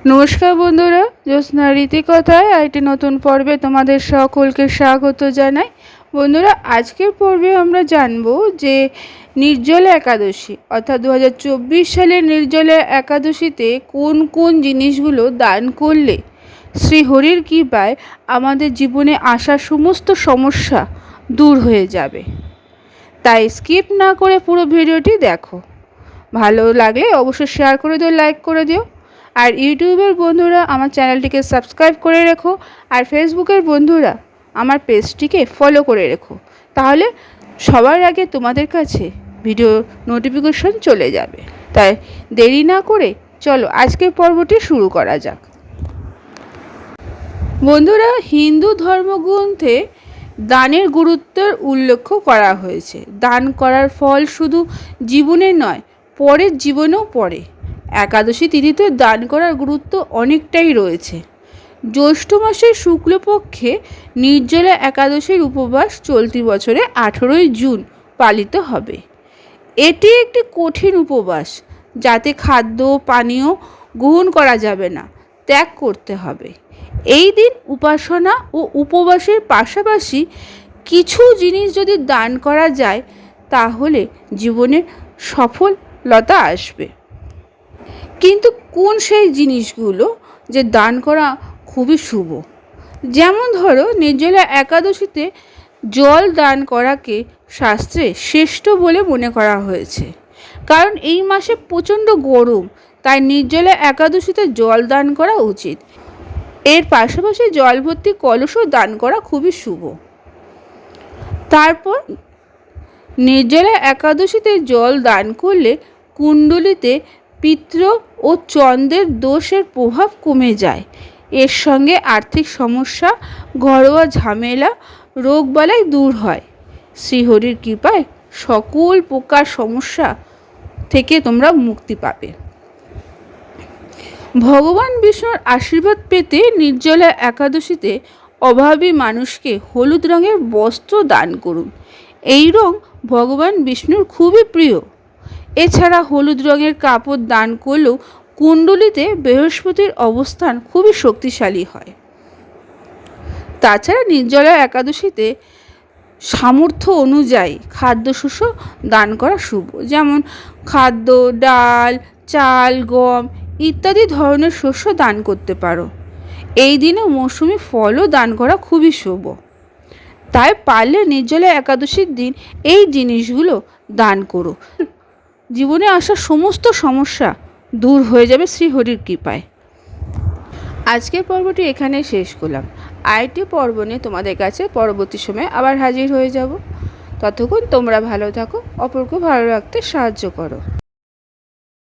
নমস্কার বন্ধুরা, জ্যোৎস্না রীতিকথায় আরেকটি নতুন পর্বে তোমাদের সকলকে স্বাগত জানাই। বন্ধুরা, আজকের পর্বে আমরা জানব যে নির্জলা একাদশী অর্থাৎ 2024 সালের নির্জলা একাদশীতে কোন কোন জিনিসগুলো দান করলে শ্রীহরির কৃপায় আমাদের জীবনে আসা সমস্ত সমস্যা দূর হয়ে যাবে। তাই স্কিপ না করে পুরো ভিডিওটি দেখো। ভালো লাগলে অবশ্যই শেয়ার করে দিও, লাইক করে দিও। আর ইউটিউবের বন্ধুরা আমার চ্যানেলটিকে সাবস্ক্রাইব করে রেখো, আর ফেসবুকের বন্ধুরা আমার পেজটিকে ফলো করে রেখো, তাহলে সবার আগে তোমাদের কাছে ভিডিও নোটিফিকেশন চলে যাবে। তাই দেরি না করে চলো আজকের পর্বটি শুরু করা যাক। বন্ধুরা, হিন্দু ধর্মগ্রন্থে দানের গুরুত্বের উল্লেখ করা হয়েছে। দান করার ফল শুধু জীবনে নয়, পরের জীবনেও পড়ে। একাদশী তিথিতে দান করার গুরুত্ব অনেকটাই রয়েছে। জ্যৈষ্ঠ মাসের শুক্লপক্ষে নির্জলা একাদশীর উপবাস চলতি বছরে 18ই জুন পালিত হবে। এটি একটি কঠিন উপবাস, যাতে খাদ্য পানীয় গ্রহণ করা যাবে না, ত্যাগ করতে হবে। এই দিন উপাসনা ও উপবাসের পাশাপাশি কিছু জিনিস যদি দান করা যায়, তাহলে জীবনে সফলতা আসবে। কিন্তু কোন সেই জিনিসগুলো যে দান করা খুবই শুভ? যেমন ধরো, নির্জলা একাদশীতে জল দান করাকে শাস্ত্রে শ্রেষ্ঠ বলে মনে করা হয়েছে। কারণ এই মাসে প্রচণ্ড গরম, তাই নির্জলা একাদশীতে জল দান করা উচিত। এর পাশাপাশি জল ভর্তি কলসও দান করা খুবই শুভ। তারপর নির্জলা একাদশীতে জল দান করলে কুণ্ডলিতে পিতৃ ও চন্দ্রের দোষের প্রভাব কমে যায়। এর সঙ্গে আর্থিক সমস্যা, ঘরোয়া ঝামেলা, রোগবালাই দূর হয়। শ্রীহরির কৃপায় সকল প্রকার সমস্যা থেকে তোমরা মুক্তি পাবে। ভগবান বিষ্ণুর আশীর্বাদ পেতে নির্জলা একাদশীতে অভাবী মানুষকে হলুদ রঙের বস্ত্র দান করুন। এই রং ভগবান বিষ্ণুর খুবই প্রিয়। এছাড়া হলুদ রঙের কাপড় দান করলেও কুণ্ডলিতে বৃহস্পতির অবস্থান খুবই শক্তিশালী হয়। তাছাড়া নির্জলা একাদশীতে সামর্থ্য অনুযায়ী খাদ্যশস্য দান করা শুভ। যেমন খাদ্য, ডাল, চাল, গম ইত্যাদি ধরনের শস্য দান করতে পারো। এই দিনে মৌসুমি ফলও দান করা খুবই শুভ। তাই পারলে নির্জলা একাদশীর দিন এই জিনিসগুলো দান করো। জীবনে আসা সমস্ত সমস্যা দূর হয়ে যাবে শ্রীহরির কৃপায়। আজকের পর্বটি এখানে শেষ করলাম। আরেকটি পর্ব নিয়ে তোমাদের কাছে পরবর্তী সময়ে আবার হাজির হয়ে যাব। ততক্ষণ তোমরা ভালো থাকো, অপরকে ভালো রাখতে সাহায্য করো।